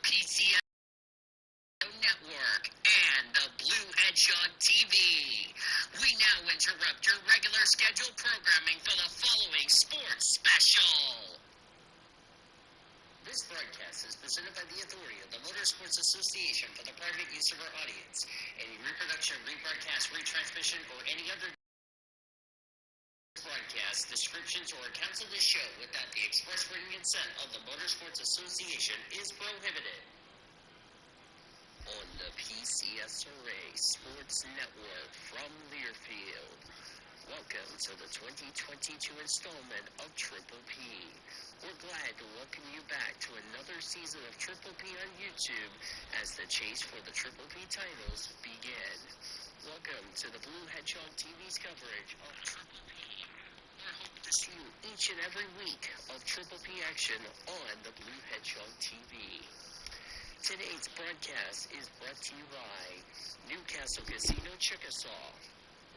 PCSRA Network and the Blue Hedgehog TV. We now interrupt your regular scheduled programming for the following sports special. This broadcast is presented by the authority of the Motorsports Association for the private use of our audience. Any reproduction, rebroadcast, retransmission, or any other broadcast, descriptions, or accounts of this show without the express written consent of the Motorsports Association is prohibited. On the PCSRA Sports Network from Learfield, welcome to the 2022 installment of Triple P. We're glad to welcome you back to another season of Triple P on YouTube as the chase for the Triple P titles begin. Welcome to the Blue Hedgehog TV's coverage of Triple P. We're hoping to see you each and every week of Triple P action on the Blue Hedgehog TV. Today's broadcast is brought to you by Newcastle Casino Chickasaw,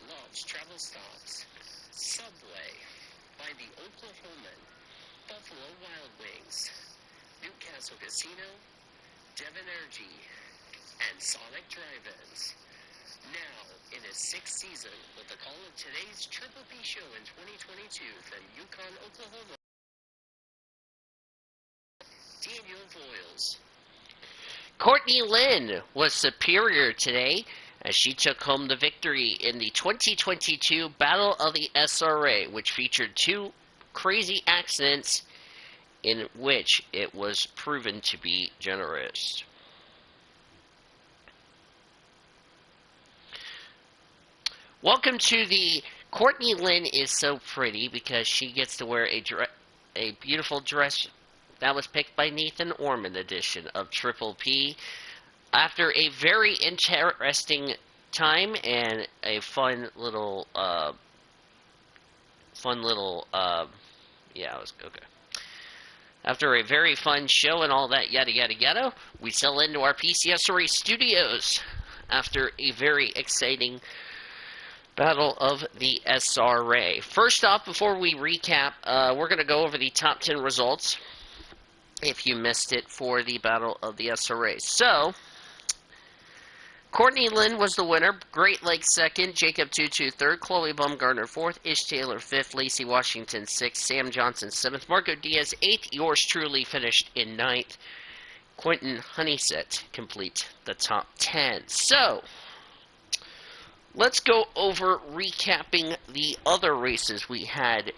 Love's Travel Stops, Subway, by the Oklahoman, Buffalo Wild Wings, Newcastle Casino, Devon Energy, and Sonic Drive-Ins. Now, in his sixth season, with the call of today's Triple P show in 2022 from Yukon, Oklahoma, Daniel Voiles. Courtney Lynn was superior today as she took home the victory in the 2022 Battle of the SRA, which featured two crazy accidents in which it was proven to be generous. Welcome to the Courtney Lynn is so pretty because she gets to wear a beautiful dress that was picked by Nathan Orman edition of Triple P. After a very interesting time and a fun little, After a very fun show and all that yada yada yada, we settle into our PCSRA studios after a very exciting Battle of the SRA. First off, before we recap, we're going to go over the top 10 results, if you missed it, for the Battle of the SRA. So, Courtney Lynn was the winner, Great Lake second, Jacob Tutu third, Chloe Bumgarner fourth, Ish Taylor fifth, Lacey Washington sixth, Sam Johnson seventh, Marco Diaz eighth, yours truly finished in ninth, Quentin Honeysett complete the top 10. So, let's go over recapping the other races we had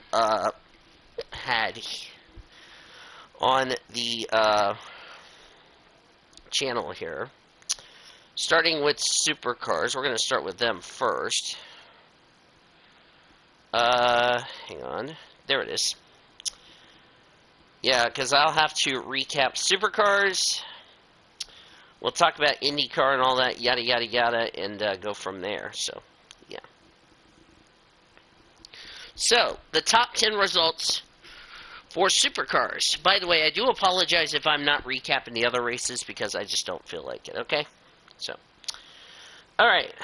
on the channel here. Starting with supercars, we're going to start with them first. Hang on. There it is. Yeah, because I'll have to recap supercars. We'll talk about IndyCar and all that, yada, yada, yada, and go from there. So, yeah. So, the top 10 results for supercars. By the way, I do apologize if I'm not recapping the other races because I just don't feel like it, okay? So, alright.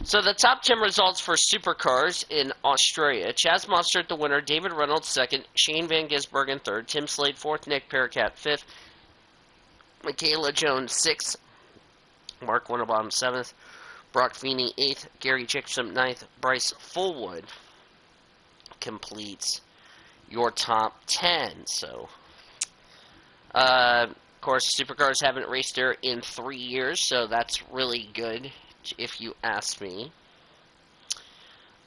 So, the top 10 results for supercars in Australia. Chaz Mostert, the winner. David Reynolds, second. Shane Van Gisbergen, third. Tim Slade, fourth. Nick Paracat, fifth. Michaela Jones, sixth. Mark Winterbottom, seventh. Brock Feeney, eighth. Gary Jacobson, ninth. Bryce Fullwood completes your top 10. So, of course, supercars haven't raced there in 3 years, so that's really good, if you ask me.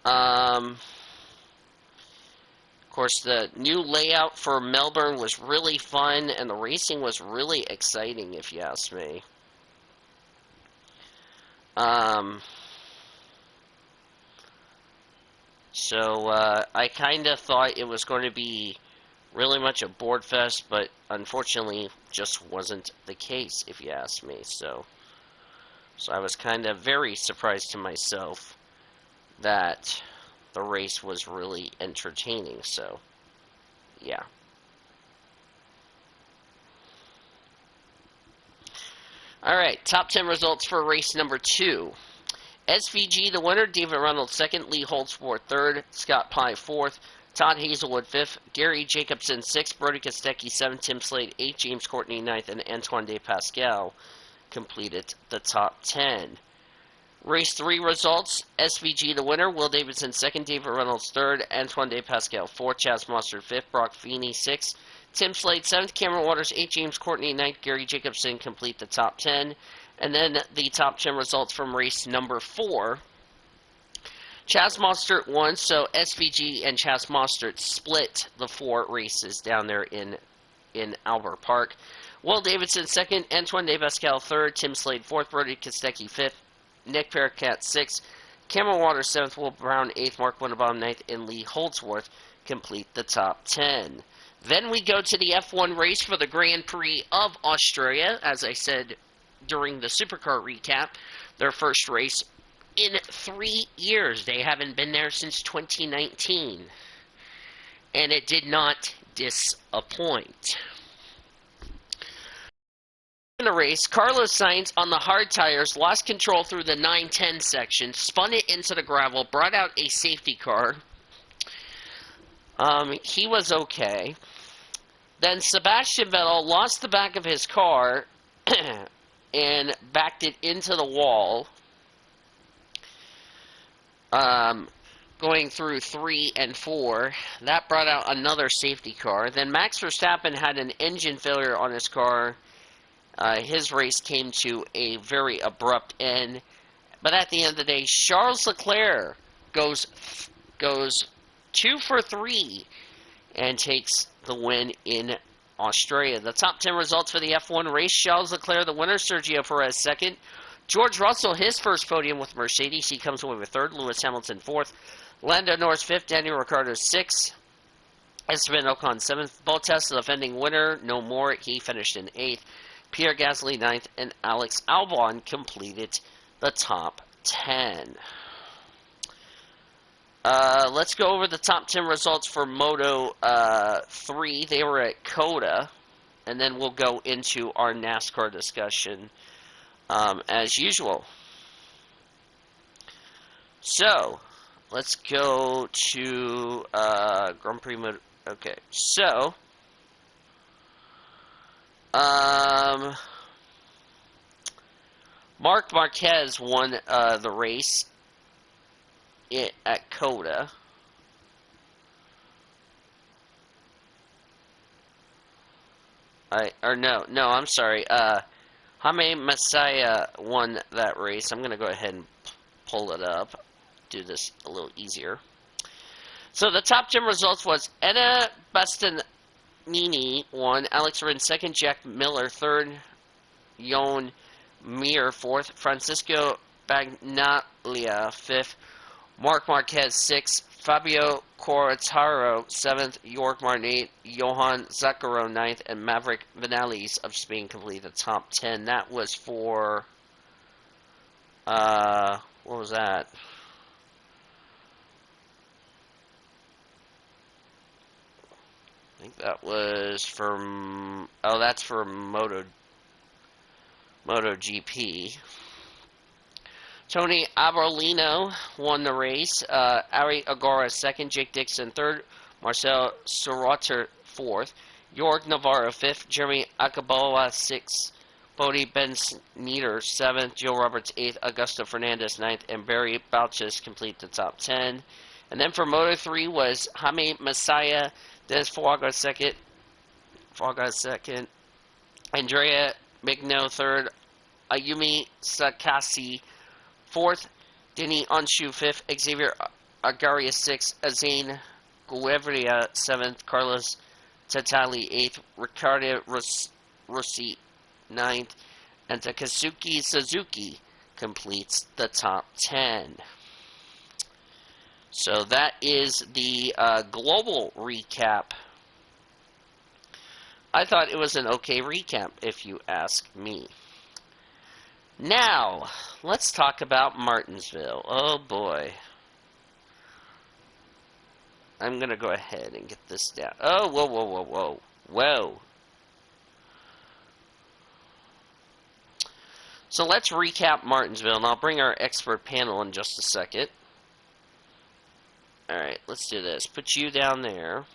Of course, the new layout for Melbourne was really fun, and the racing was really exciting, if you ask me. So, I kind of thought it was going to be really much a board fest, but unfortunately just wasn't the case, if you ask me. So I was kind of very surprised to myself that the race was really entertaining. So, yeah. Alright, top 10 results for race number 2. SVG, the winner. David Reynolds, second. Lee Holtzworth, third. Scott Pye, fourth. Todd Hazelwood 5th, Gary Jacobson 6th, Brody Kostecki 7th, Tim Slade 8th, James Courtney 9th, and Antoine De Pascal completed the top 10. Race 3 results, SVG the winner, Will Davidson 2nd, David Reynolds 3rd, Antoine De Pascal 4th, Chaz Mostert 5th, Brock Feeney 6th, Tim Slade 7th, Cameron Waters 8th, James Courtney 9th, Gary Jacobson complete the top 10. And then the top 10 results from race number 4. Chaz Mostert won, so SVG and Chaz Mostert split the 4 races down there in Albert Park. Will Davidson 2nd, Antoine De Pascal 3rd, Tim Slade 4th, Brody Kostecki 5th, Nick Paracat 6th, Cameron Waters 7th, Will Brown 8th, Mark Winnebaum 9th, and Lee Holdsworth complete the top 10. Then we go to the F1 race for the Grand Prix of Australia. As I said during the Supercar recap, their first race in 3 years. They haven't been there since 2019. And it did not disappoint. In the race, Carlos Sainz on the hard tires lost control through the 9-10 section, spun it into the gravel, brought out a safety car. He was okay. Then Sebastian Vettel lost the back of his car and backed it into the wall, going through 3 and 4. That brought out another safety car. Then Max Verstappen had an engine failure on his car. His race came to a very abrupt end. But at the end of the day, Charles Leclerc goes 2 for 3 and takes the win in Australia. The top 10 results for the F1 race: Charles Leclerc, the winner; Sergio Perez, 2nd; George Russell, his first podium with Mercedes. He comes away with 3rd. Lewis Hamilton, 4th. Lando Norris, 5th. Daniel Ricciardo, 6th. Esteban Ocon, 7th. Bottas, the defending winner, no more. He finished in 8th. Pierre Gasly, 9th. And Alex Albon completed the top 10. Let's go over the top 10 results for Moto 3. They were at COTA. And then we'll go into our NASCAR discussion as usual. So, let's go to Grand Prix Moto. Okay, so Marc Marquez won the race at COTA. I'm sorry. Jaime Messiah won that race. I'm going to go ahead and pull it up. Do this a little easier. So the top 10 results was Enea Bastianini won, Alex Rins 2nd, Jack Miller 3rd, Joan Mir 4th, Francisco Bagnaia 5th, Marc Marquez 6th, Fabio Quartararo 7th, York Martin 8th, Johan Zarco 9th, and Maverick Vinales of Spain completed the top 10. That was for, what was that? I think that was for, that's for MotoGP. Tony Arbolino won the race. Ari Agora 2nd, Jake Dixon 3rd, Marcel Sorotter 4th, Jorg Navarro 5th, Jeremy Akaboa 6th, Bodie Ben-Sneeder 7th, Joe Roberts 8th, Augusto Fernandez 9th, and Barry Balchus complete the top 10. And then for Moto 3 was Jaime Messiah, Dennis Fuaga 2nd, Andrea Migno 3rd, Ayumi Sakasi 4th, Denny Onshu 5th, Xavier Agaria 6th, Azane Guevria 7th, Carlos Tatali 8th, Riccardo Rossi 9th, and Takasuki Suzuki completes the top 10. So that is the global recap. I thought it was an okay recap, if you ask me. Now, let's talk about Martinsville. Oh boy. I'm going to go ahead and get this down. Oh, whoa. So let's recap Martinsville, and I'll bring our expert panel in just a second. Alright, let's do this. Put you down there.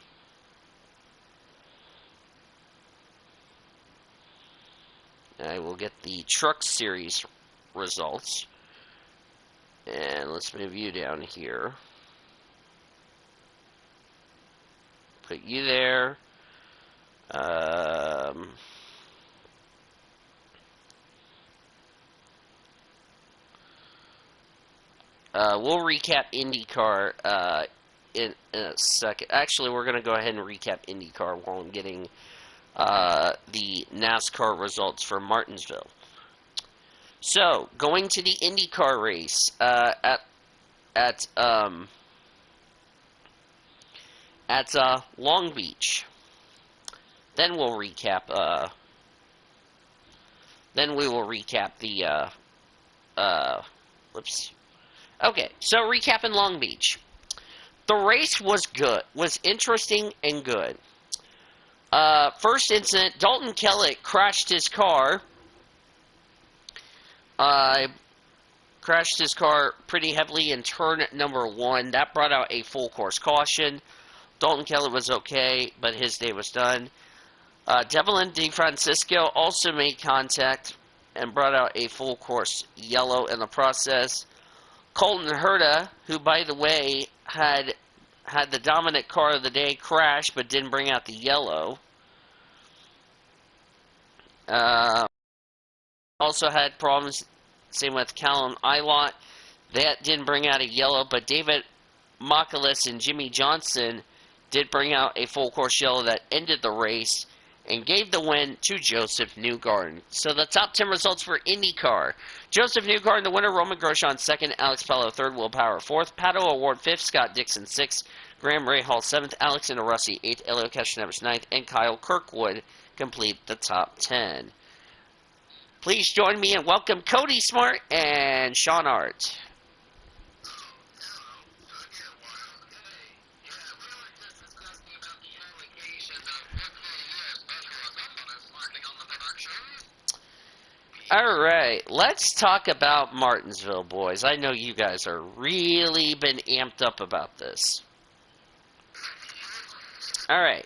I will get the Truck Series results. And let's move you down here. Put you there. We'll recap IndyCar in a second. Actually, we're going to go ahead and recap IndyCar while I'm getting the NASCAR results for Martinsville. So, going to the IndyCar race at Long Beach. Then we'll recap. Then we will recap the. Whoops. Okay, so recapping Long Beach. The race was good, was interesting and good. First incident, Dalton Kellett crashed his car. Crashed his car pretty heavily in turn number 1. That brought out a full course caution. Dalton Kellett was okay, but his day was done. Devlin DeFrancisco also made contact and brought out a full course yellow in the process. Colton Herta, who, by the way, had the dominant car of the day, crash but didn't bring out the yellow. Also had problems, same with Callum Ilott. That didn't bring out a yellow, but David Mokalis and Jimmy Johnson did bring out a full course yellow that ended the race and gave the win to Joseph Newgarden. So the top 10 results for IndyCar. Joseph Newgarden, the winner. Roman Grosjean, 2nd. Alex Palou, 3rd. Will Power, 4th. Pato O'Ward, 5th. Scott Dixon, 6th. Graham Rahal, 7th. Alexander Rossi, 8th. Elio Castroneves, 9th. And Kyle Kirkwood complete the top 10. Please join me and welcome Cody Smart and Sean Art. Alright, let's talk about Martinsville, boys. I know you guys are really been amped up about this. Alright,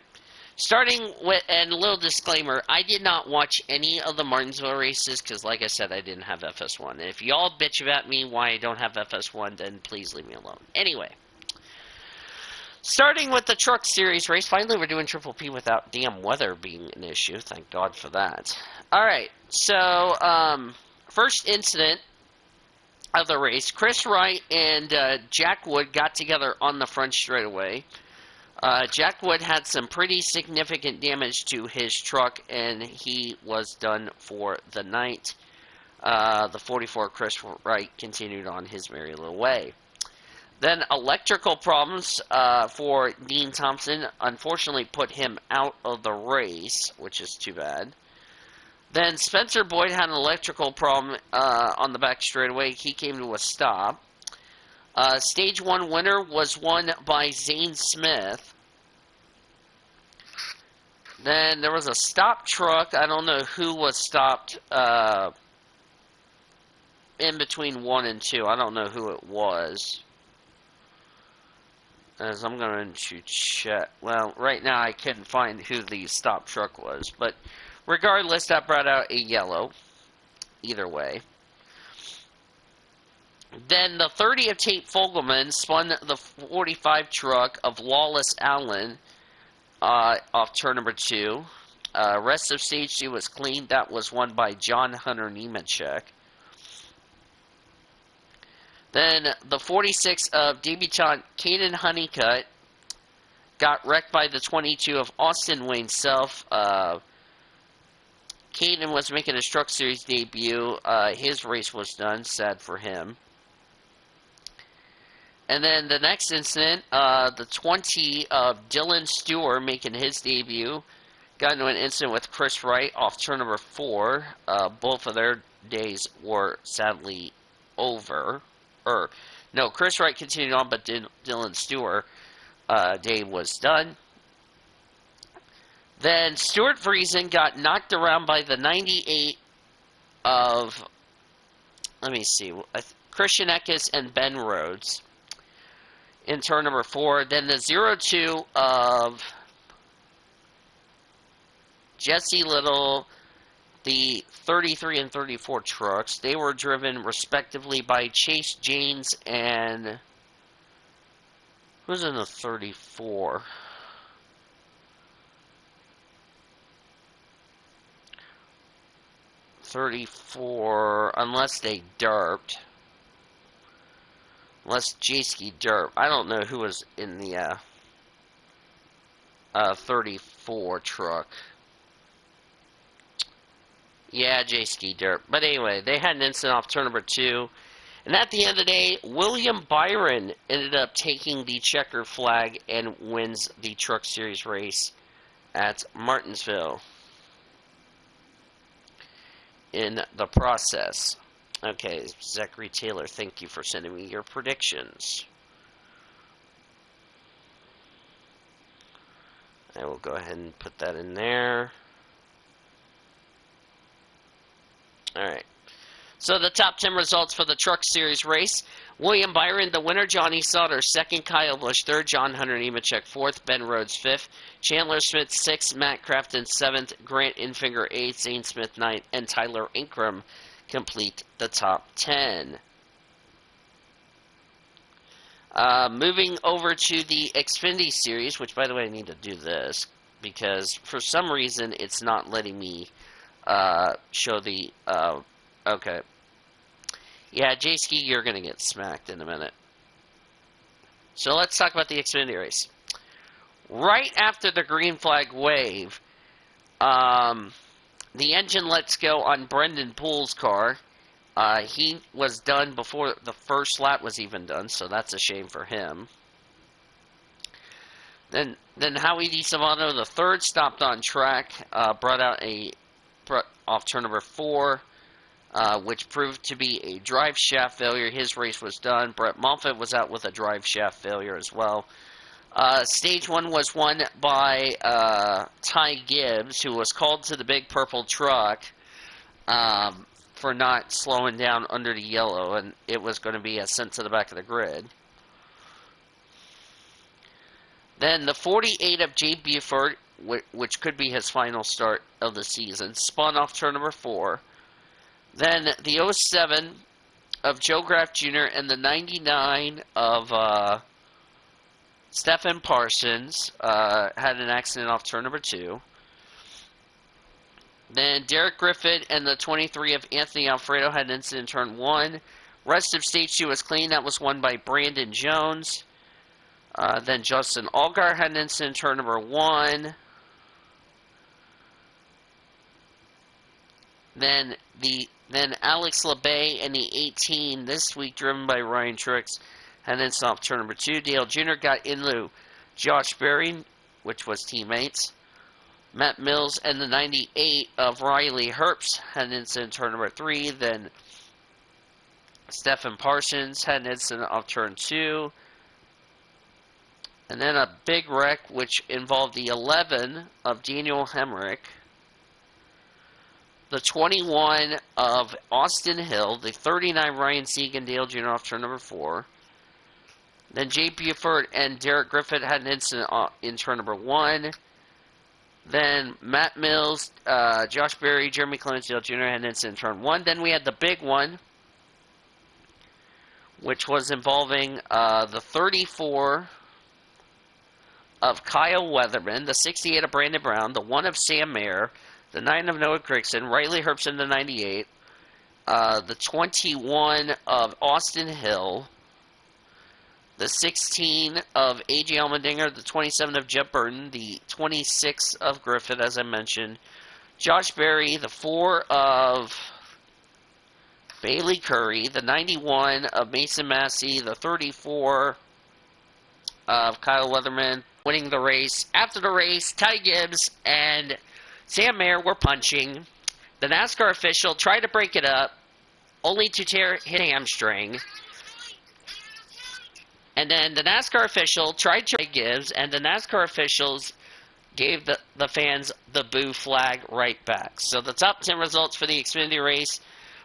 starting with, and a little disclaimer, I did not watch any of the Martinsville races because, like I said, I didn't have FS1. And if y'all bitch about me why I don't have FS1, then please leave me alone. Anyway, starting with the Truck Series race, finally we're doing Triple P without damn weather being an issue. Thank God for that. Alright, so, first incident of the race, Chris Wright and Jack Wood got together on the front straightaway. Jack Wood had some pretty significant damage to his truck, and he was done for the night. The 44 Chris Wright continued on his merry little way. Then electrical problems for Dean Thompson unfortunately put him out of the race, which is too bad. Then Spencer Boyd had an electrical problem on the back straightaway. He came to a stop. Stage 1 winner was won by Zane Smith. Then there was a stop truck. I don't know who was stopped in between 1 and 2. I don't know who it was. As I'm going to check. Well, right now I couldn't find who the stop truck was. But regardless, that brought out a yellow. Either way. Then the 30 of Tate Fogelman spun the 45 truck of Lawless Allen off turn number 2. Rest of stage 2 was clean. That was won by John Hunter Nemechek. Then the 46 of debutant Caden Honeycutt got wrecked by the 22 of Austin Wayne Self. Caden was making his Truck Series debut. His race was done. Sad for him. And then the next incident, the 20 of Dylan Stewart making his debut, got into an incident with Chris Wright off turn number 4. Both of their days were sadly over. No, Chris Wright continued on, but Dylan Stewart day was done. Then Stuart Friesen got knocked around by the 98 of, let me see, Christian Eckes and Ben Rhodes. in turn number 4. Then the 0-2 of Jesse Little, the 33 and 34 trucks. They were driven respectively by Chase Janes and who's in the 34? 34, unless they derped. Unless J-Ski derped. I don't know who was in the 34 truck. Yeah, J-Ski derped. But anyway, they had an incident off turn number 2. And at the end of the day, William Byron ended up taking the checker flag and wins the Truck Series race at Martinsville in the process. Okay, Zachary Taylor, thank you for sending me your predictions. I will go ahead and put that in there. Alright. So the top 10 results for the Truck Series race. William Byron, the winner. Johnny Sauter, second. Kyle Busch, third. John Hunter Nemechek, fourth. Ben Rhodes, fifth. Chandler Smith, sixth. Matt Crafton, seventh. Grant Infinger, eighth. Zane Smith, ninth. And Tyler Ingram complete the top 10. Moving over to the Xfinity Series, which, by the way, I need to do this because for some reason it's not letting me show the... okay. Yeah, J-Ski, you're going to get smacked in a minute. So let's talk about the Xfinity race. Right after the green flag wave, the engine lets go on Brendan Poole's car. He was done before the first lap was even done, so that's a shame for him. Then Howie DeSalvano, the third, stopped on track, brought off turn number 4. Which proved to be a drive shaft failure. His race was done. Brett Moffitt was out with a drive shaft failure as well. Stage 1 was won by Ty Gibbs, who was called to the big purple truck for not slowing down under the yellow, and it was going to be sent to the back of the grid. Then the 48 of Jay Buford, which could be his final start of the season, spun off turn number 4. Then the 07 of Joe Graff Jr. and the 99 of Stephen Parsons had an accident off turn number 2. Then Derek Griffith and the 23 of Anthony Alfredo had an incident in turn 1. Rest of stage 2 was clean. That was won by Brandon Jones. Then Justin Allgaier had an incident in turn number 1. Then Alex LeBay and the 18 this week, driven by Ryan Truex, had an incident off turn number 2. Dale Jr. got in lieu Josh Berry, which was teammates. Matt Mills and the 98 of Riley Herbst had an incident turn number 3. Then Stephen Parsons had an incident off turn 2. And then a big wreck, which involved the 11 of Daniel Hemrick, the 21 of Austin Hill, the 39 Ryan Segan, Dale Jr. off turn number 4. Then Jay Buford and Derek Griffith had an incident in turn number 1. Then Matt Mills, Josh Berry, Jeremy Clements, Dale Jr. had an incident in turn 1. Then we had the big one, which was involving the 34 of Kyle Weatherman, the 68 of Brandon Brown, the 1 of Sam Mayer, the 9 of Noah Grigson, Riley Herbst in the 98, the 21 of Austin Hill, the 16 of A.J. Allmendinger, the 27 of Jeff Burton, the 26 of Griffith, as I mentioned, Josh Berry, the 4 of Bailey Curry, the 91 of Mason Massey, the 34 of Kyle Weatherman, winning the race. After the race, Ty Gibbs and Sam Mayer were punching. The NASCAR official tried to break it up, only to tear his hamstring. And then the NASCAR official tried to Gibbs, and the NASCAR officials gave the fans the boo flag right back. So the top 10 results for the Xfinity race.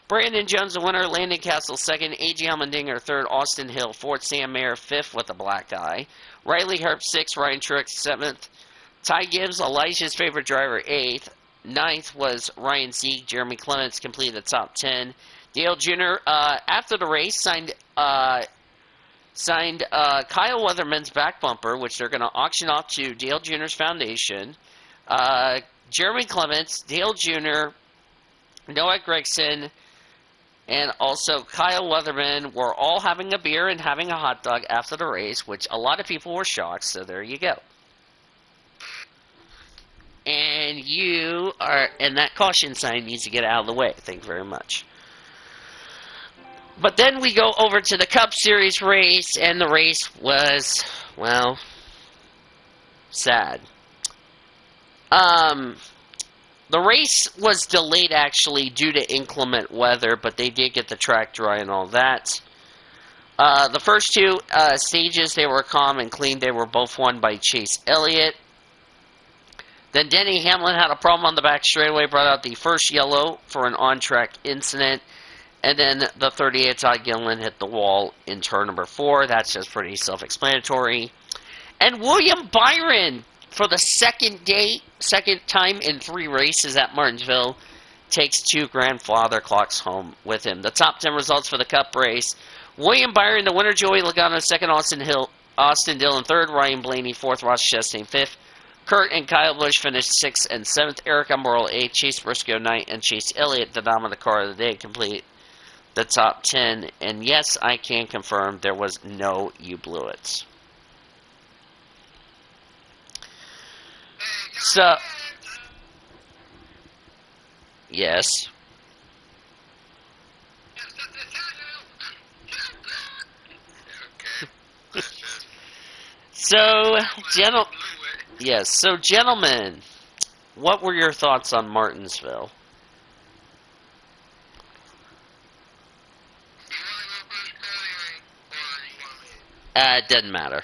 Brandon Jones, the winner. Landon Castle, second. A.J. Allmendinger, third. Austin Hill, fourth. Sam Mayer, fifth with a black eye. Riley Herb, sixth. Ryan Truex, seventh. Ty Gibbs, Elijah's favorite driver, eighth. Ninth was Ryan Sieg. Jeremy Clements completed the top 10. Dale Jr., after the race, signed Kyle Weatherman's back bumper, which they're going to auction off to Dale Jr.'s foundation. Jeremy Clements, Dale Jr., Noah Gregson, and also Kyle Weatherman were all having a beer and having a hot dog after the race, which a lot of people were shocked, so there you go. And and that caution sign needs to get out of the way. Thank you very much. But then we go over to the Cup Series race, and the race was, well, sad. The race was delayed, actually, due to inclement weather, but they did get the track dry and all that. The first two stages, they were calm and clean. They were both won by Chase Elliott. Then Denny Hamlin had a problem on the back straightaway, brought out the first yellow for an on-track incident. And then the 38 Todd Gilliland hit the wall in turn number 4. That's just pretty self-explanatory. And William Byron, for the second time in 3 races at Martinsville, takes 2 grandfather clocks home with him. The top 10 results for the Cup race: William Byron, the winner; Joey Logano, second; Austin Dillon, third; Ryan Blaney, fourth; Ross Chastain, fifth; Kurt and Kyle Busch finished 6th and 7th; Eric Almirola, 8th; Chase Briscoe, 9th; and Chase Elliott, the dominant car of the day, complete the top 10. And yes, I can confirm there was no "you blew it." So, yes. So, gentlemen, what were your thoughts on Martinsville? It doesn't matter.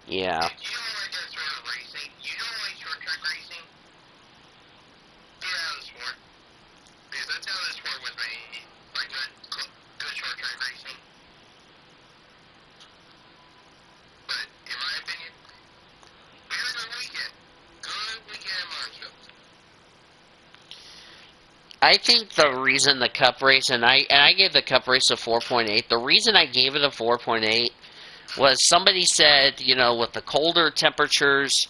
Yeah. If you don't like that sort of racing, you don't like short track racing, get out of the sport. Because that's how this sport was made. Like good short track racing. But in my opinion, we had a good weekend. Good weekend in Martinsville. I think the reason the Cup race, and I gave the Cup race a 4.8. The reason I gave it a 4.8 was somebody said, with the colder temperatures,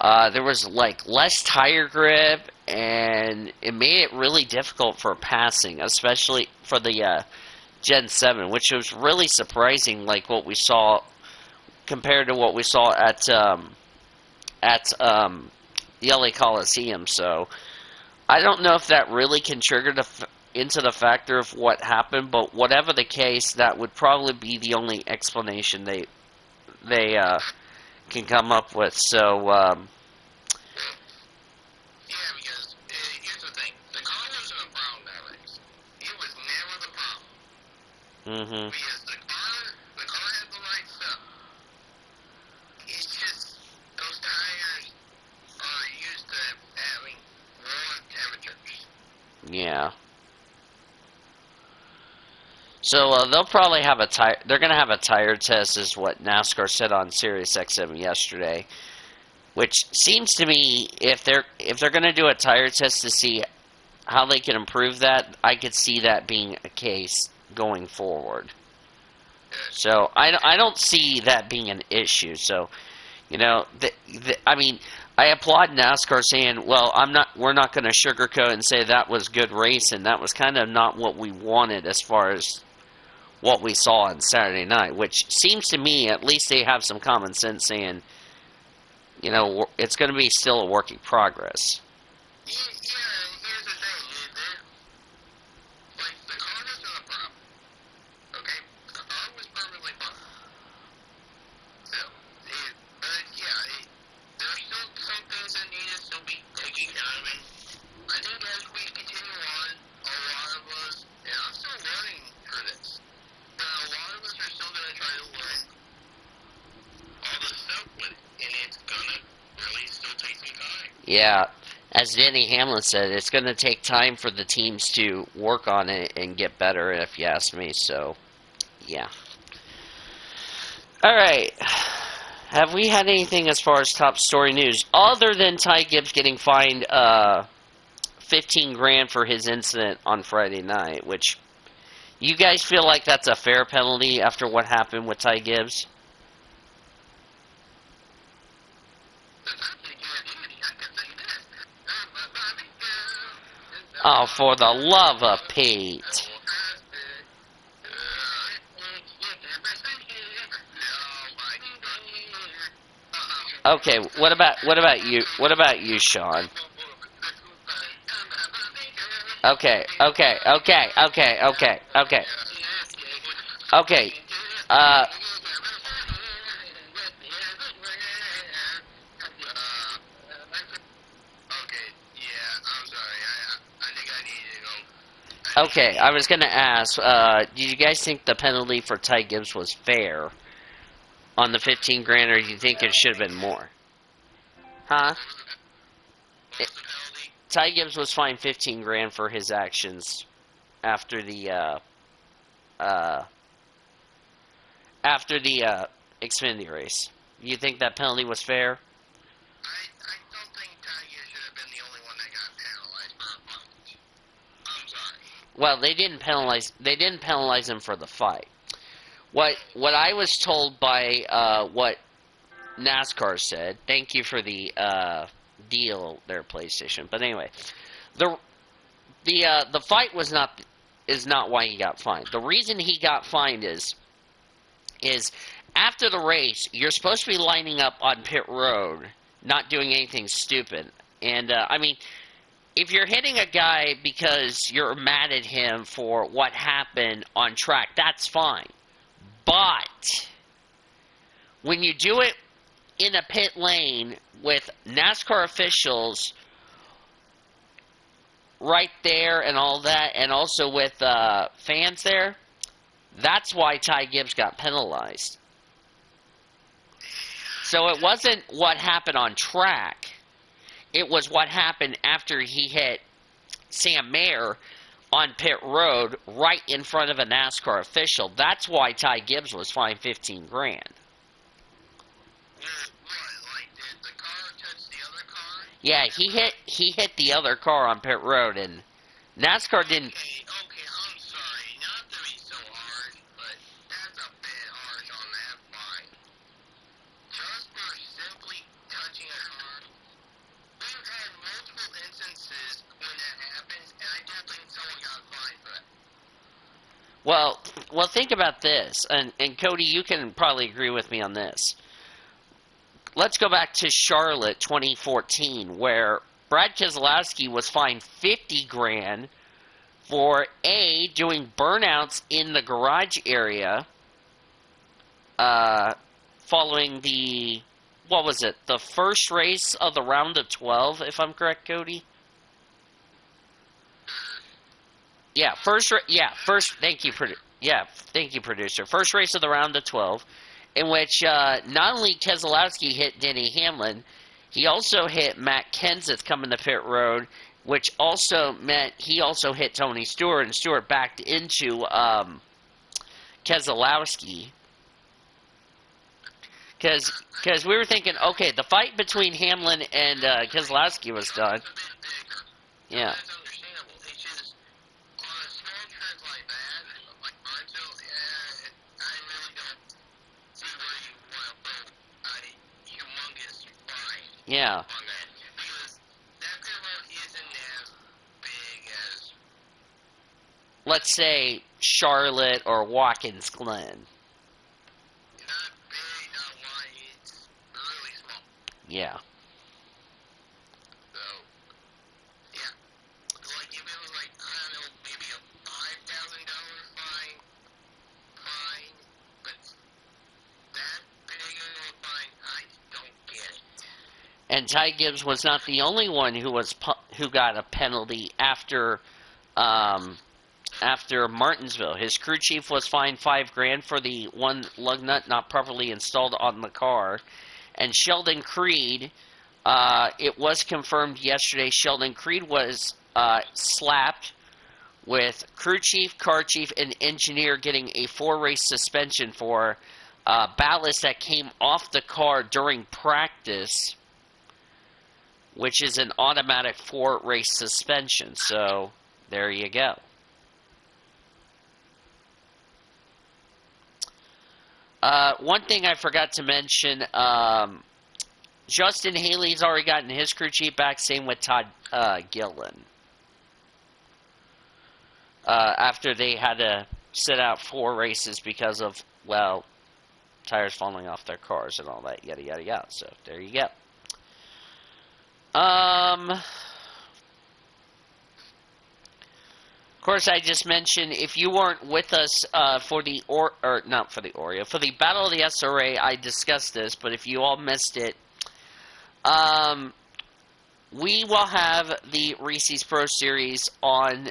there was like less tire grip, and it made it really difficult for passing, especially for the Gen 7, which was really surprising, like what we saw compared to what we saw at the LA Coliseum. So I don't know if that really contributed into the factor of what happened, but whatever the case, that would probably be the only explanation they can come up with. So, Yeah, because here's the thing. The car wasn't a problem that race. It was never the problem. Because the car had the right stuff. It's just those tires are used to having warm temperatures. yeah. So they'll probably have a tire. They're going to have a tire test, is what NASCAR said on Sirius XM yesterday. Which seems to me, if they're going to do a tire test to see how they can improve that, I could see that being a case going forward. So I don't see that being an issue. So, I mean, I applaud NASCAR saying, well, we're not going to sugarcoat and say that was good racing. That was kind of not what we wanted as far as what we saw on Saturday night, which seems to me at least they have some common sense saying, you know, it's going to be still a work in progress. Yeah, and here's the thing, like, the car wasn't a problem, okay? The car was perfectly fine. So, but yeah, there's still some things that need to still be taken care of, and I think as we continue on, a lot of us, and I'm still learning for this, but a lot of us are still going to try to learn all the stuff with it, and it's going to really still take some time. Yeah, as Denny Hamlin said, it's going to take time for the teams to work on it and get better, if you ask me. So, yeah. All right. Have we had anything as far as top story news other than Ty Gibbs getting fined $15,000 for his incident on Friday night? Which you guys feel like that's a fair penalty after what happened with Ty Gibbs? Oh, for the love of Pete. Okay, what about you? What about you, Sean? Okay. Okay. Okay, I was gonna ask, do you guys think the penalty for Ty Gibbs was fair on the $15,000, or do you think it should have been more? Huh? Ty Gibbs was fined $15,000 for his actions after the Xfinity race. You think that penalty was fair? I don't think Tiger should have been the only one that got penalized for a fight. I'm sorry. Well, they didn't penalize. They didn't penalize him for the fight. What I was told by what NASCAR said. Thank you for the deal there, PlayStation. But anyway, the fight is not why he got fined. The reason he got fined is after the race, you're supposed to be lining up on pit road, not doing anything stupid. And I mean, if you're hitting a guy because you're mad at him for what happened on track, that's fine. But when you do it in a pit lane with NASCAR officials right there and all that, and also with fans there, that's why Ty Gibbs got penalized. So it wasn't what happened on track. It was what happened after he hit Sam Mayer on pit road right in front of a NASCAR official. That's why Ty Gibbs was fined $15,000. Well, what? Like, did the car touch the other car? Yeah, he hit the other car on pit road, and NASCAR didn't. Okay, I'm sorry. Not to be so harsh, but that's a bit harsh on that fine. Just for simply touching a car. We've had multiple instances when that happens, and I don't think someone got fined for that. Well, think about this, and Cody, you can probably agree with me on this. Let's go back to Charlotte 2014, where Brad Keselowski was fined $50,000 for doing burnouts in the garage area, following the first race of the round of 12, if I'm correct, Cody. Yeah, first. Thank you, producer. First race of the round of 12, in which not only Keselowski hit Denny Hamlin, he also hit Matt Kenseth coming to pit road, which also meant he also hit Tony Stewart, and Stewart backed into Keselowski. Because we were thinking, okay, the fight between Hamlin and Keselowski was done. Yeah. That's understandable. It's just, on a small track like that, like Barnesville, I really don't see where you want to put a humongous fine Yeah. on that. Because that pit road isn't as big as let's say, Charlotte or Watkins Glen. Not big, not wide, it's really small. Yeah. So, yeah. Like, if it was like, I don't know, maybe a $5,000 fine, but that big of a fine, I don't get it. And Ty Gibbs was not the only one who got a penalty after Martinsville. His crew chief was fined $5,000 for the one lug nut not properly installed on the car. And Sheldon Creed, it was confirmed yesterday, Sheldon Creed was slapped, with crew chief, car chief, and engineer getting a 4-race suspension for ballast that came off the car during practice, which is an automatic 4-race suspension. So there you go. One thing I forgot to mention, Justin Haley's already gotten his crew chief back, same with Todd Gillen. After they had to sit out 4 races because of, well, tires falling off their cars and all that, yada, yada, yada. So, there you go. Of course, I just mentioned, if you weren't with us for the for the Battle of the SRA, I discussed this, but if you all missed it, we will have the Reese's Pro Series on,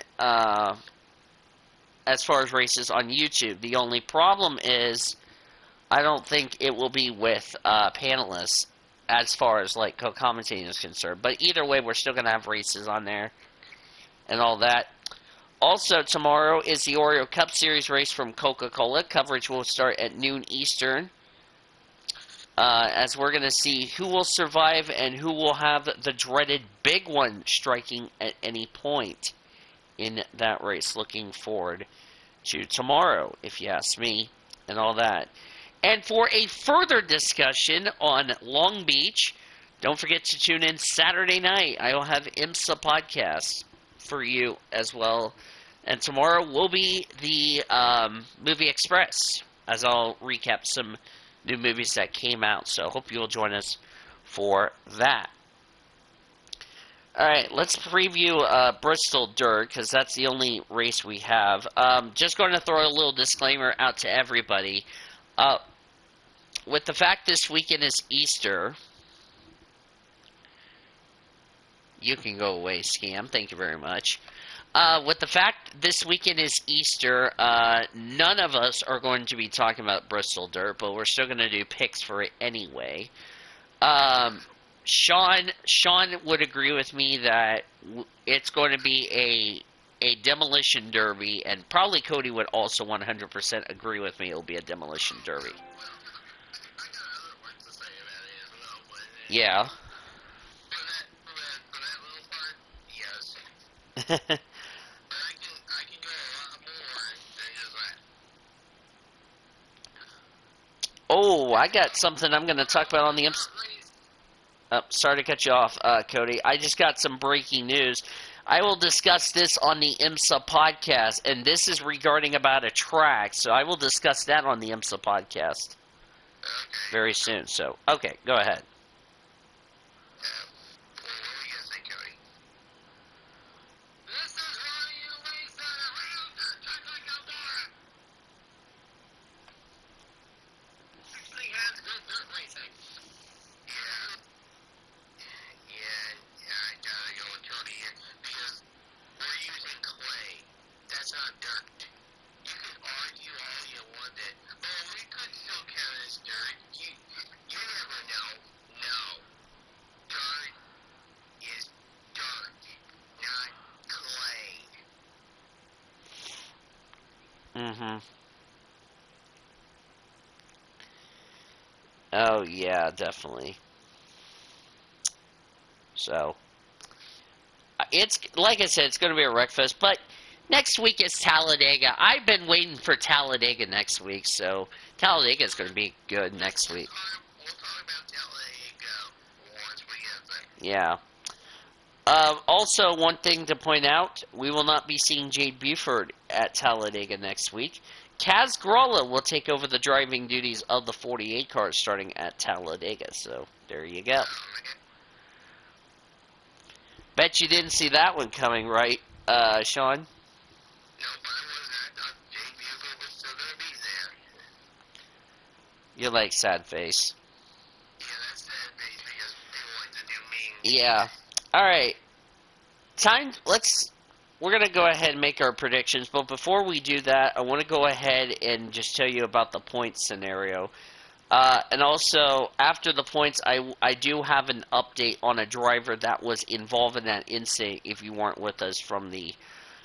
as far as races on YouTube. The only problem is, I don't think it will be with panelists as far as like co-commentating is concerned. But either way, we're still going to have races on there and all that. Also, tomorrow is the Oreo Cup Series race from Coca-Cola. Coverage will start at noon Eastern. As we're going to see who will survive and who will have the dreaded big one striking at any point in that race. Looking forward to tomorrow, if you ask me, and all that. And for a further discussion on Long Beach, don't forget to tune in Saturday night. I will have IMSA podcast for you as well. And tomorrow will be the Movie Express, as I'll recap some new movies that came out. So hope you'll join us for that. Alright, let's preview Bristol Dirt, because that's the only race we have. Just going to throw a little disclaimer out to everybody. With the fact this weekend is Easter... You can go away, Scam. Thank you very much. With the fact this weekend is Easter, none of us are going to be talking about Bristol Dirt, but we're still going to do picks for it anyway. Sean would agree with me that it's going to be a demolition derby, and probably Cody would also 100% agree with me it'll be a demolition derby. Yeah. I can go a lot more than just that. Oh, I got something I'm going to talk about on the sorry to cut you off, Cody. I just got some breaking news. I will discuss this on the IMSA podcast, and this is regarding about a track, so I will discuss that on the IMSA podcast very soon. So, okay, go ahead. Oh, yeah, definitely. So, it's, like I said, it's going to be a wreckfest, but next week is Talladega. I've been waiting for Talladega next week, so Talladega is going to be good next week. We'll talk about Talladega once we get there. Yeah. Also, one thing to point out, we will not be seeing Jade Buford at Talladega next week. Kaz Gralla will take over the driving duties of the 48 cars starting at Talladega. So, there you go. Bet you didn't see that one coming, right, Sean? Nope, I thought Jay Buford was still going to be there. You're like sad face. Yeah, that's sad face because people like to do mean. Yeah. Alright. We're going to go ahead and make our predictions, but before we do that, I want to go ahead and just tell you about the points scenario. And also, after the points, I do have an update on a driver that was involved in that incident if you weren't with us from the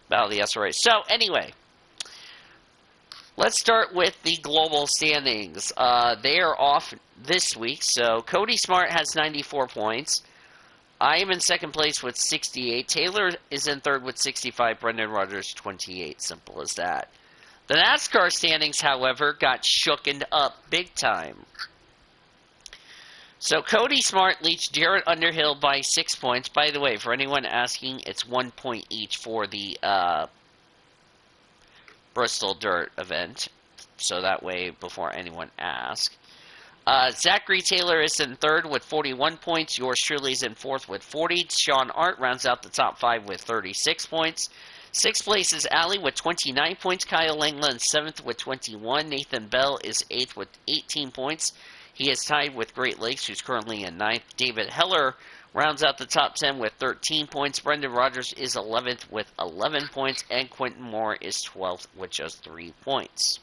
Battle of the SRA. So, anyway, let's start with the global standings. They are off this week, so Cody Smart has 94 points. I am in second place with 68. Taylor is in third with 65. Brendan Rogers, 28. Simple as that. The NASCAR standings, however, got shookened up big time. So Cody Smart leads Jarrett Underhill by 6 points. By the way, for anyone asking, it's 1 point each for the Bristol Dirt event. So that way, before anyone asks. Zachary Taylor is in third with 41 points. Yours truly is in fourth with 40. Sean Art rounds out the top 5 with 36 points. Sixth place is Allie with 29 points. Kyle Langland in seventh with 21. Nathan Bell is eighth with 18 points. He is tied with Great Lakes, who's currently in ninth. David Heller rounds out the top 10 with 13 points. Brendan Rogers is 11th with 11 points. And Quentin Moore is 12th with just 3 points.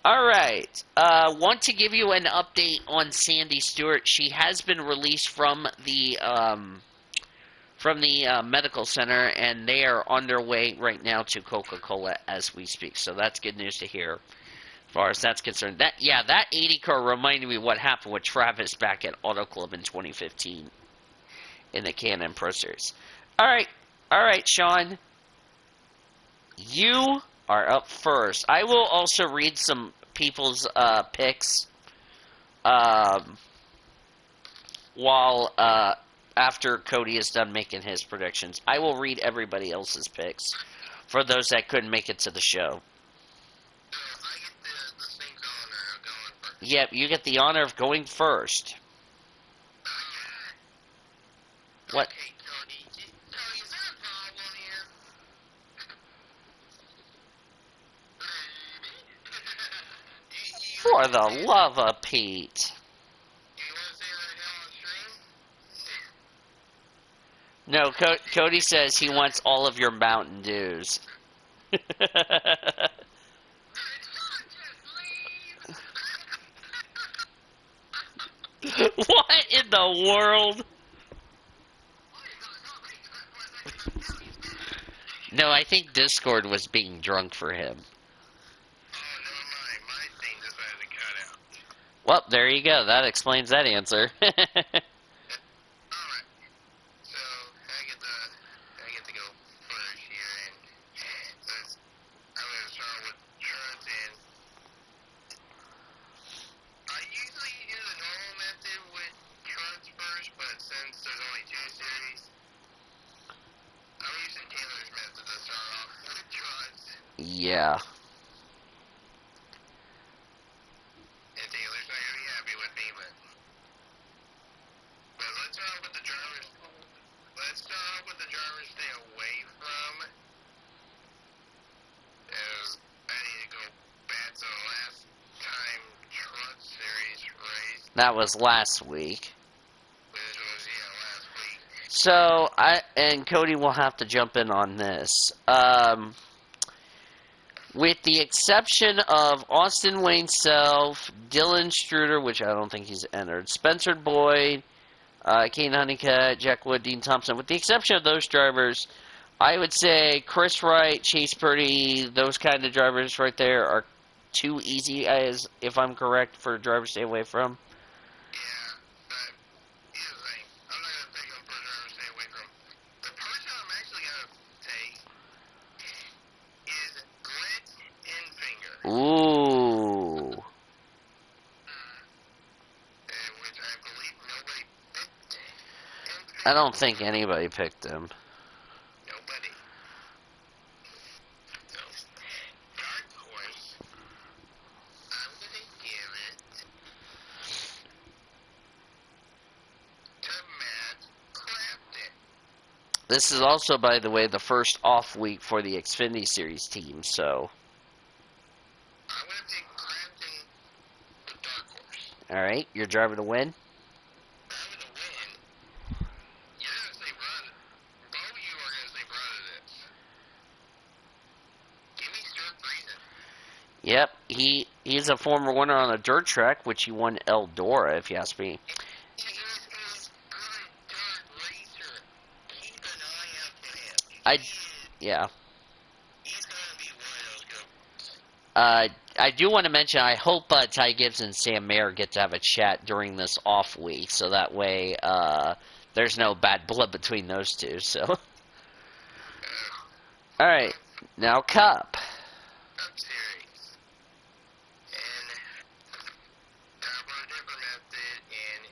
Alright, want to give you an update on Sandy Stewart. She has been released from the medical center, and they are on their way right now to Coca-Cola as we speak. So that's good news to hear as far as that's concerned. That 80 car reminded me what happened with Travis back at Auto Club in 2015 in the Can-Am Pro Series. Alright, Sean. You are up first. I will also read some people's picks while after Cody is done making his predictions. I will read everybody else's picks for those that couldn't make it to the show. I get the distinct honor of going first. Yep, you get the honor of going first. What? Okay, Cody, is there a problem here? For the love of Pete. You want to say right now on stream? No, Cody says he wants all of your Mountain Dews. What in the world? No, I think Discord was being drunk for him. Oh, never mind. My thing decided to cut out. Well, there you go. That explains that answer. Alright. So, I get to go first here, and since I'm going to start with trucks, and I usually do the normal method with trucks first, but since there's only 2 series, I'm using Taylor's method to start off with trucks. Yeah. And Taylor's not going to be happy with me, but let's start off with the drivers. Let's start off with the drivers stay away from. As I need to go back to the last time truck series race, That was last week. which was last week. So, and Cody will have to jump in on this. With the exception of Austin Wayne Self, Dylan Struder, which I don't think he's entered, Spencer Boyd, Kane Honeycutt, Jack Wood, Dean Thompson, with the exception of those drivers, I would say Chris Wright, Chase Purdy, those kind of drivers right there are too easy, as if I'm correct, for drivers to stay away from. Yeah, but here's the thing. I'm not going to pick them for drivers to stay away from. The person I'm actually going to take is Grit Enfinger. Ooh. Which I believe nobody picked Enfinger. I don't think anybody picked him. Nobody. So, dark horse. I'm gonna give it to Matt Crafton. This is also, by the way, the first off week for the Xfinity Series team, so. I'm gonna pick Crafton, the dark horse. Alright, your driver to win? Driving to win. You're gonna say run. Both of you are gonna say run to this. Give me Stuart Friesen. Yep, he's a former winner on a dirt track, which he won Eldora, if you ask me. He is a good dirt racer. Keep an eye out for him. Yeah. He's gonna be one of those good ones. I do want to mention, I hope Ty Gibbs and Sam Mayer get to have a chat during this off week, so that way there's no bad blood between those two. So, all right, now Cup. Cup Series. And top on a different method. And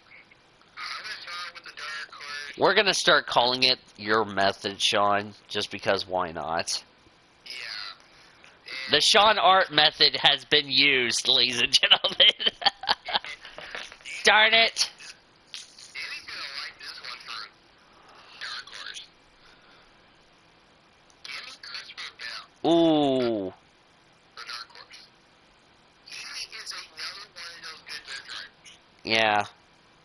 I'm gonna start with the dark horse. We're gonna start calling it your method, Sean, just because why not? Yeah. The Sean Art method has been used, ladies and gentlemen. Darn it! Danny's gonna like this one for dark horse. Give me Christopher Bell Ooh, for dark horse. He is another one of those good dirt drivers. yeah.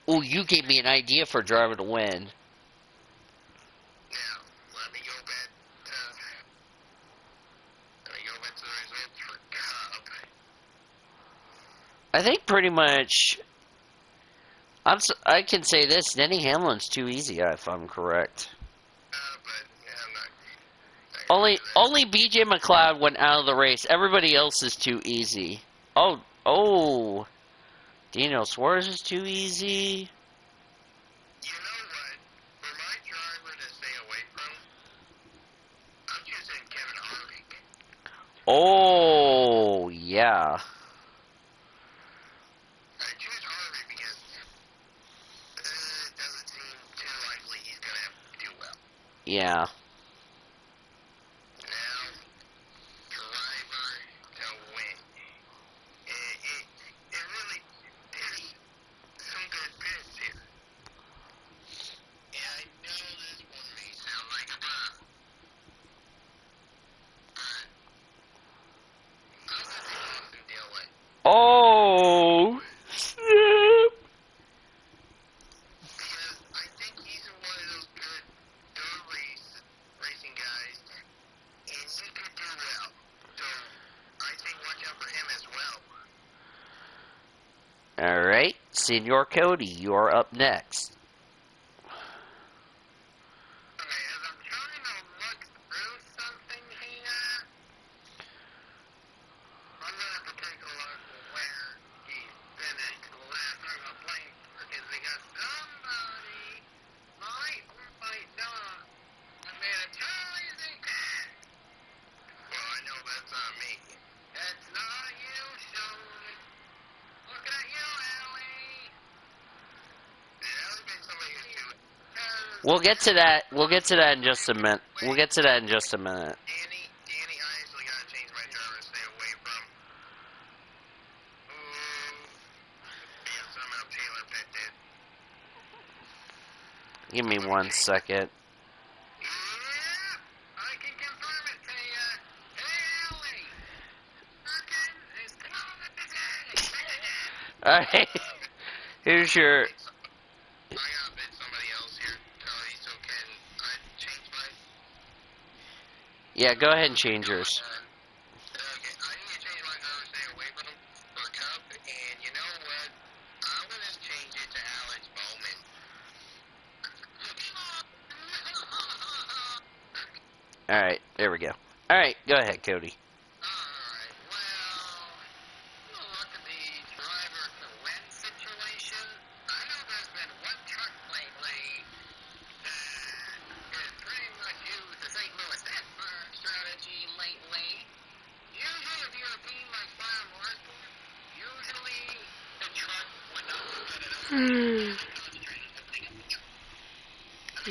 Ooh, you gave me an idea for driver to win. Now, let me go back to the results for Cup. I think pretty much. I can say this: Denny Hamlin's too easy, if I'm correct. But yeah, I'm not Only BJ McLeod went out of the race. Everybody else is too easy. Oh, Daniel Suarez is too easy. You know what? For my driver to stay away from, I'm choosing Kevin Harvick. Oh, yeah. I choose Harvick because it doesn't seem too likely he's gonna do well. Yeah. Now, driver to win. It really, there's some good pits here. And I know this one may sound like a bomb. I'm gonna take Austin Dillon. Oh, snap. Because I think he's one of those good dirt racing guys, and he could do well. So I think watch out for him as well. All right, Senor Cody, you are up next. Okay, as I'm trying to look through something here, I'm gonna have to take a look where he finished last time I played because we got somebody might or might not have made a totally easy pass. Well, I know that's not me. That's not you, Sean. Looking at you, Allie. Yeah, Allie made somebody who's too. We'll get to that. We'll get to that in just a minute. We'll get to that in just a minute. Danny, I actually gotta change my driver to stay away from. Ooh. Yeah, somehow Taylor picked it. Give me 1 second. Yeah, I can confirm it to you. Hey, Allie. Perkins is coming today. All right. Here's your. I gotta bid somebody else here, Cody, so can I change mine? Yeah, go ahead and change yours. Okay, I need to change my driver to stay away from for Cup, and you know what? I'm gonna change it to Alex Bowman. All right, there we go. All right, go ahead, Cody. Alright, well, look at the driver to win situation. I know there's been one truck lately that has pretty much used the St. Louis F-Bird strategy lately. Usually, if you're a team like Fire Motorsport, usually the truck would not be good enough.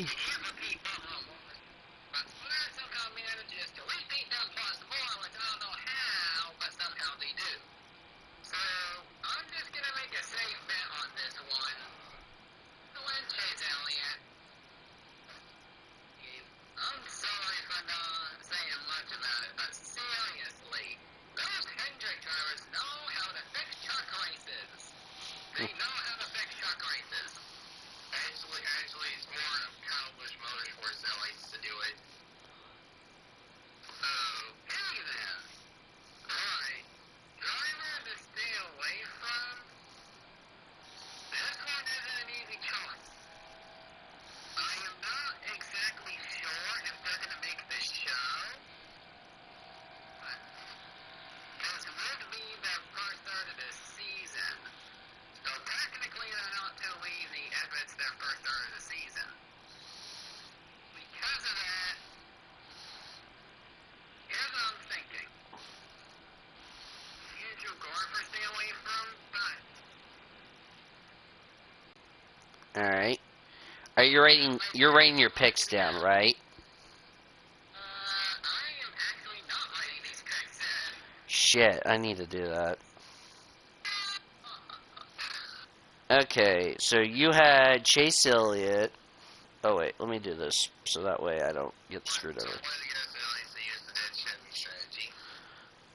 All right. Are you writing? You're writing your picks down, right? I am actually not writing these picks in. Shit, I need to do that. Okay, so you had Chase Elliott. Oh wait, let me do this so that way I don't get screwed over.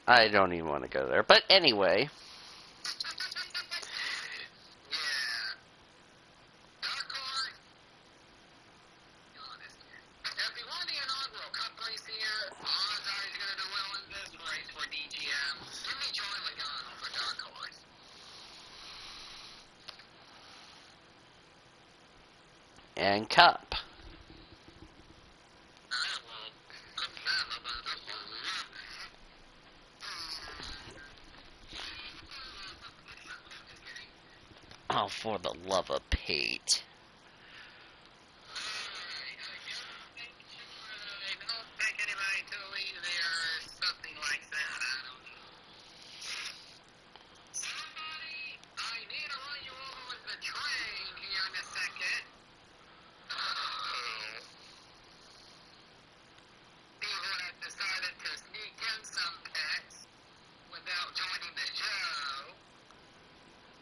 I don't even want to go there, but anyway. And Cup. Oh, for the love of Pete.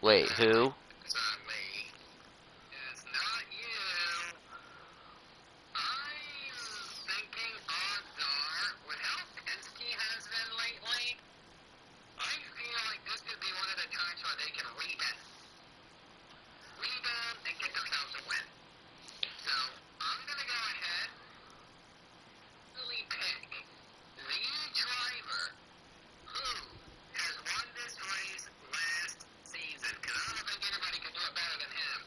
Wait, who? It's not me. It's not you. I'm thinking odds are, with how Penske has been lately, I feel like this could be one of the times where they can rebound. Rebound and get themselves a win. So, I'm going to go ahead and really pick the driver who has won this race last season, because I don't think anybody can do it better than him.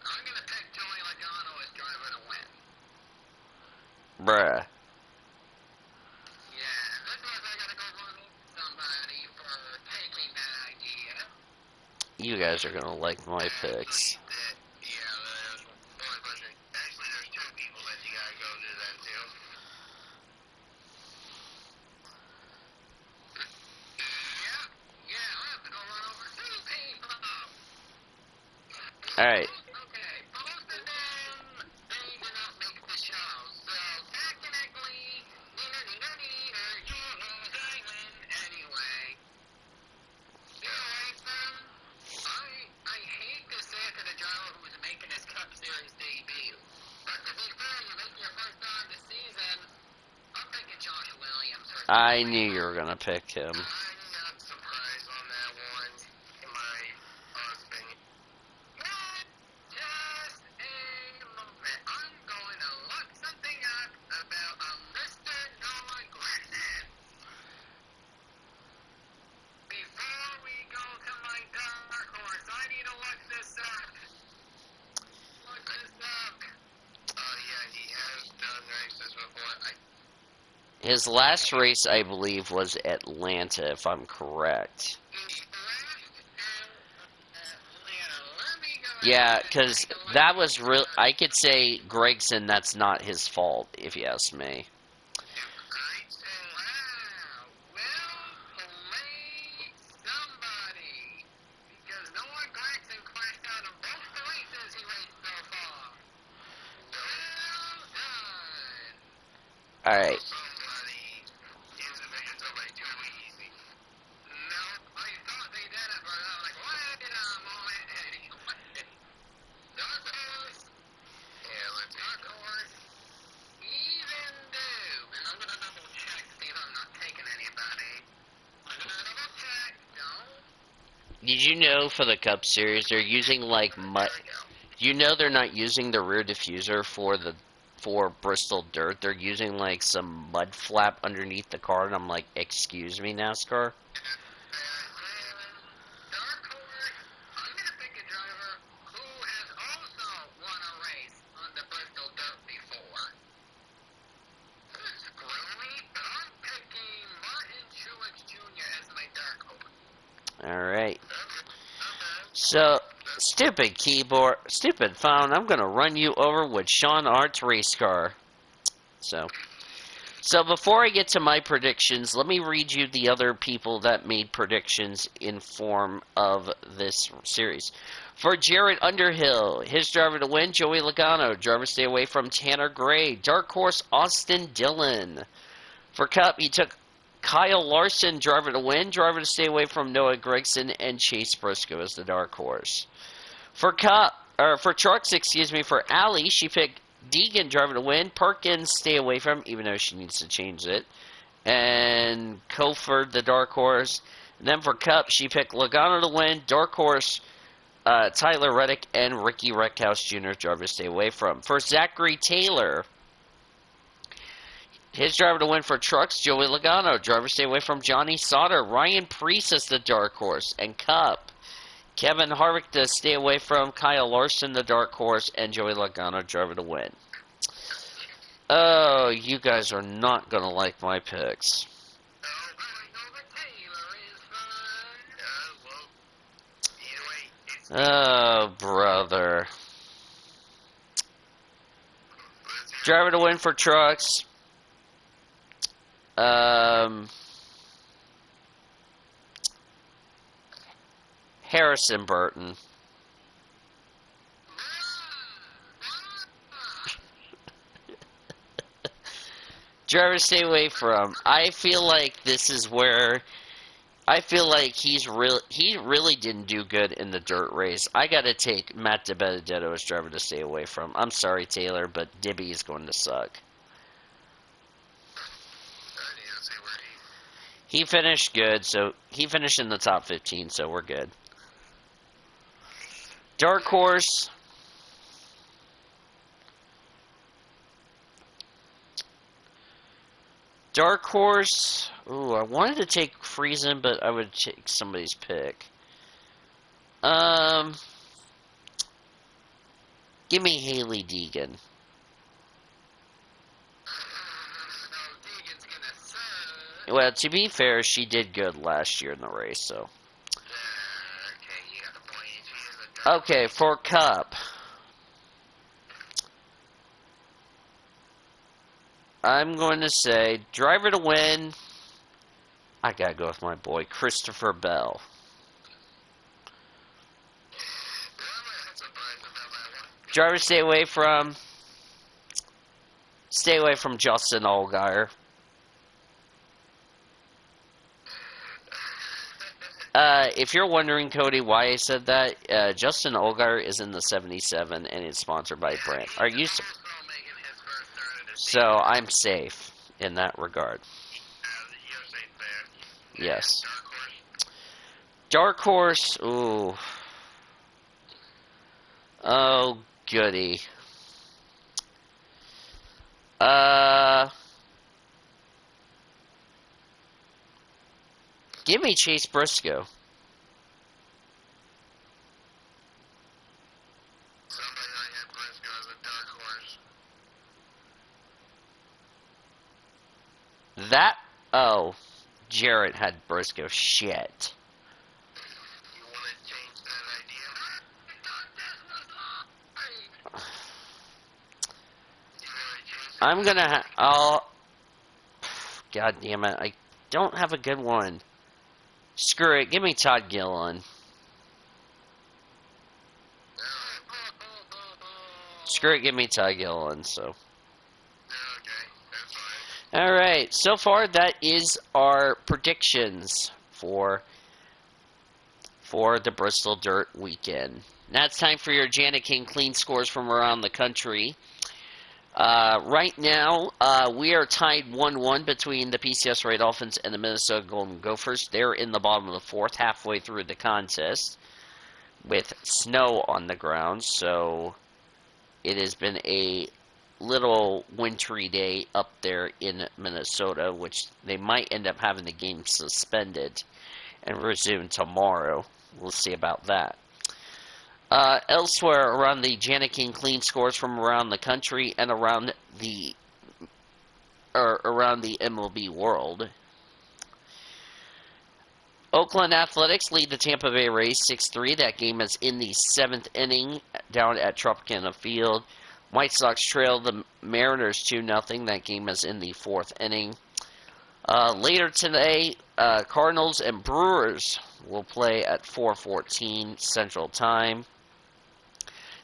I'm going to pick Joey Logano as driver to win. Bruh. Yeah, this was I got to go run somebody for taking that idea. You guys are gonna like my picks. Yeah, there's one question. Actually, there's two people that you got to go do that to. Yeah, I have to go run over two people. Alright. Okay, both of them, they did not make the show. So, technically, anyway. I hate to say it to the driver who was making his Cup Series debut. But to be fair, you're making your first time this season. I'm thinking Josh Williams. I knew you were gonna pick him. I'm not surprised on that one, in my honest opinion. What? Just a moment. I'm going to look something up about a Mr. Noah Gragson. Before we go to my dark horse, I need to look this up. Look this up. Oh, yeah, he has done races before. His last race, I believe, was Atlanta, if I'm correct. Yeah, because that was real. I could say Gregson, that's not his fault, if you ask me. Alright. Did you know for the Cup Series they're using like mud? You know they're not using the rear diffuser for Bristol dirt. They're using like some mud flap underneath the car, and I'm like, excuse me, NASCAR. Alright. So, stupid keyboard, stupid phone, I'm gonna run you over with Sean Art's race car. So, So before I get to my predictions, let me read you the other people that made predictions in form of this series. For Jared Underhill, his driver to win, Joey Logano. Driver stay away from Tanner Gray. Dark horse, Austin Dillon. For Cup, he took Kyle Larson, driver to win. Driver to stay away from Noah Gragson and Chase Briscoe as the dark horse. For trucks, for Allie, she picked Deegan, driver to win. Perkins, stay away from, even though she needs to change it. And Cofer, the dark horse. And then for Cup, she picked Logano to win. Dark horse, Tyler Reddick and Ricky Reckhouse Jr., driver to stay away from. For Zachary Taylor, his driver to win for trucks, Joey Logano. Driver stay away from Johnny Sauter. Ryan Preece is the dark horse. And Cup, Kevin Harvick to stay away from. Kyle Larson, the dark horse. And Joey Logano, driver to win. Oh, you guys are not going to like my picks. Oh, brother. Driver to win for trucks. Harrison Burton. Driver stay away from. I feel like this is where I feel like he really didn't do good in the dirt race. I gotta take Matt DiBenedetto as driver to stay away from. I'm sorry, Taylor, but Dibby is going to suck. He finished good, so he finished in the top 15, so we're good. Dark horse. Dark horse. Ooh, I wanted to take Friesen, but I would take somebody's pick. Give me Haley Deegan. Well, to be fair, she did good last year in the race, so. Okay, for Cup. I'm going to say, driver to win, I gotta go with my boy, Christopher Bell. Driver stay away from Justin Allgaier. If you're wondering, Cody, why I said that, Justin Allgaier is in the 77 and it's sponsored by Brand. Are you? So I'm safe in that regard. Yes. Dark horse. Ooh. Oh, goody. Give me Chase Briscoe. That, oh, Jarrett had Briscoe. Shit. You want to change that idea? I'm gonna, I'll, God damn it, I don't have a good one. Screw it, give me Todd Gilliland. Screw it, give me Todd Gilliland, so. Alright, so far that is our predictions for the Bristol Dirt Weekend. Now it's time for your Janet King clean scores from around the country. Right now, we are tied 1-1 between the PCSRA Dolphins and the Minnesota Golden Gophers. They're in the bottom of the fourth, halfway through the contest, with snow on the ground, so it has been a little wintry day up there in Minnesota, which they might end up having the game suspended and resume tomorrow. We'll see about that. Elsewhere around the Janet King clean scores from around the country and around the MLB world. Oakland Athletics lead the Tampa Bay Rays 6-3. That game is in the 7th inning down at Tropicana Field. White Sox trail the Mariners 2-0. That game is in the 4th inning. Later today, Cardinals and Brewers will play at 4:14 Central Time.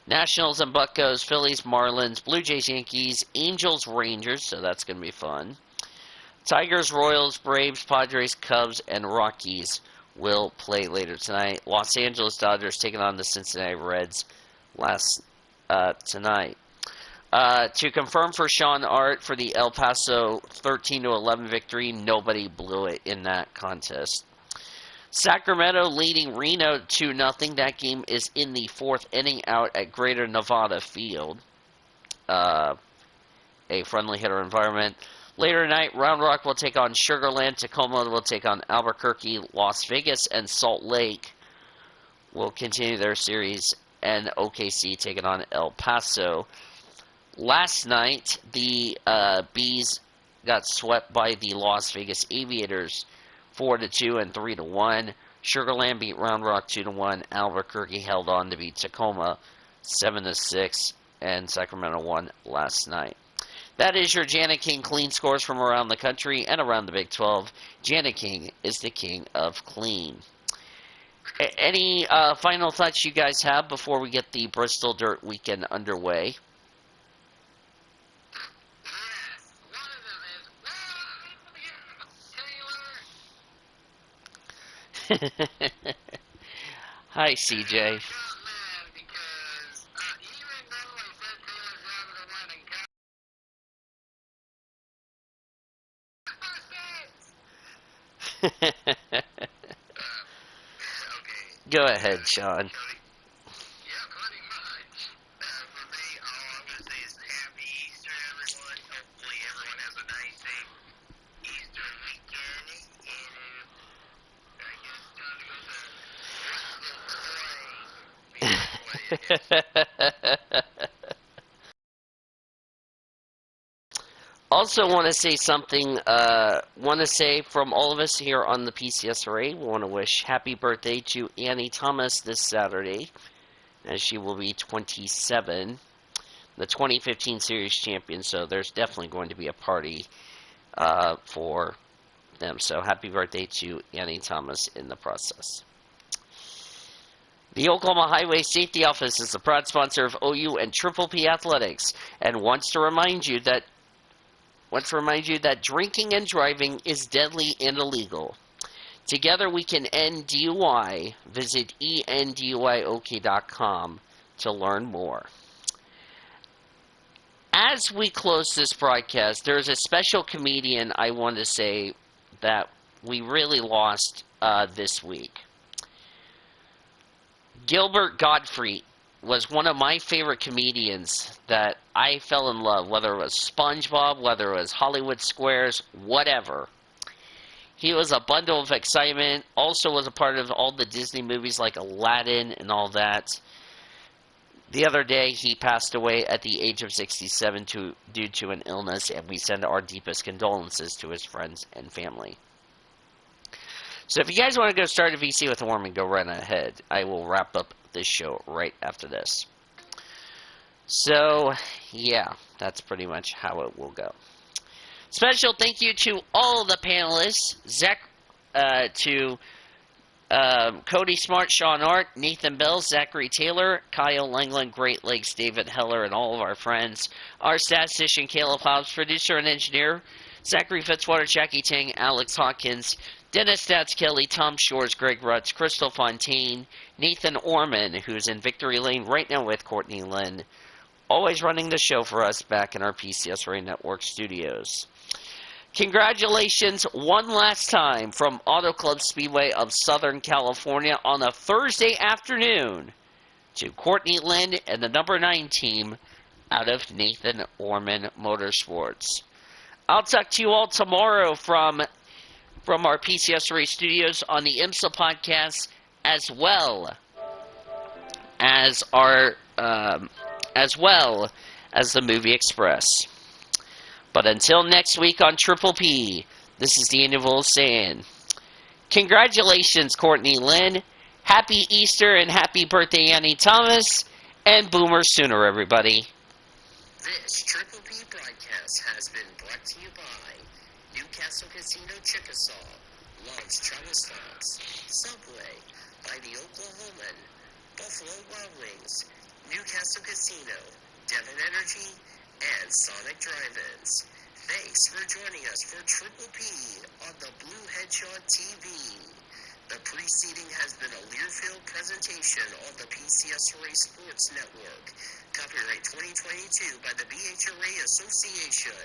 Nationals and Buccos, Phillies, Marlins, Blue Jays, Yankees, Angels, Rangers, so that's going to be fun. Tigers, Royals, Braves, Padres, Cubs, and Rockies will play later tonight. Los Angeles Dodgers taking on the Cincinnati Reds tonight. To confirm for Sean Art for the El Paso 13-11 victory, nobody blew it in that contest. Sacramento leading Reno 2-0. That game is in the 4th inning out at Greater Nevada Field. A friendly hitter environment. Later tonight, Round Rock will take on Sugar Land. Tacoma will take on Albuquerque. Las Vegas and Salt Lake will continue their series. And OKC taking on El Paso. Last night, the Bees got swept by the Las Vegas Aviators 4-2 and 3-1. Sugar Land beat Round Rock 2-1. Albuquerque held on to beat Tacoma 7-6, and Sacramento won last night. That is your Janet King clean scores from around the country and around the Big 12. Janet King is the king of clean. Any final thoughts you guys have before we get the Bristol Dirt Weekend underway? Hi, CJ. Go ahead, Sean. Also want to say something, want to say from all of us here on the PCSRA, we want to wish happy birthday to Annie Thomas this Saturday, as she will be 27, the 2015 Series champion, so there's definitely going to be a party for them. So happy birthday to Annie Thomas in the process. The Oklahoma Highway Safety Office is the proud sponsor of OU and Triple P Athletics, and wants to remind you that drinking and driving is deadly and illegal. Together we can end DUI. Visit enduyok.com to learn more. As we close this broadcast, there's a special comedian I want to say that we really lost this week. Gilbert Gottfried was one of my favorite comedians that I fell in love, whether it was SpongeBob, whether it was Hollywood Squares, whatever. He was a bundle of excitement, also was a part of all the Disney movies like Aladdin and all that. The other day, he passed away at the age of 67 due to an illness, and we send our deepest condolences to his friends and family. So if you guys want to go start a VC with Warman, go right ahead. I will wrap up this show right after this. So, yeah, that's pretty much how it will go. Special thank you to all the panelists, Cody Smart, Sean Art, Nathan Bell, Zachary Taylor, Kyle Langland, Great Lakes, David Heller, and all of our friends. Our statistician, Caleb Hobbs, producer and engineer, Zachary Fitzwater, Jackie Tang, Alex Hawkins, Dennis Stats Kelly, Tom Shores, Greg Rutz, Crystal Fontaine, Nathan Orman, who's in Victory Lane right now with Courtney Lynn, always running the show for us back in our PCSRA Network studios. Congratulations one last time from Auto Club Speedway of Southern California on a Thursday afternoon to Courtney Lynn and the number 9 team out of Nathan Orman Motorsports. I'll talk to you all tomorrow from our PCSRA studios on the IMSA podcast, as well as the Movie Express. But until next week on Triple P, this is Daniel saying, congratulations, Courtney Lynn. Happy Easter and happy birthday, Annie Thomas. And Boomer Sooner, everybody. This Triple P broadcast has been brought to you by Newcastle Casino Chickasaw, Lodge Travel Stops, Subway, by the Oklahoman, Buffalo Wild Wings, Newcastle Casino, Devon Energy, and Sonic Drive-Ins. Thanks for joining us for Triple P on the Blue Hedgehog TV. The preceding has been a Learfield presentation on the PCSRA Sports Network. Copyright 2022 by the BHRA Association.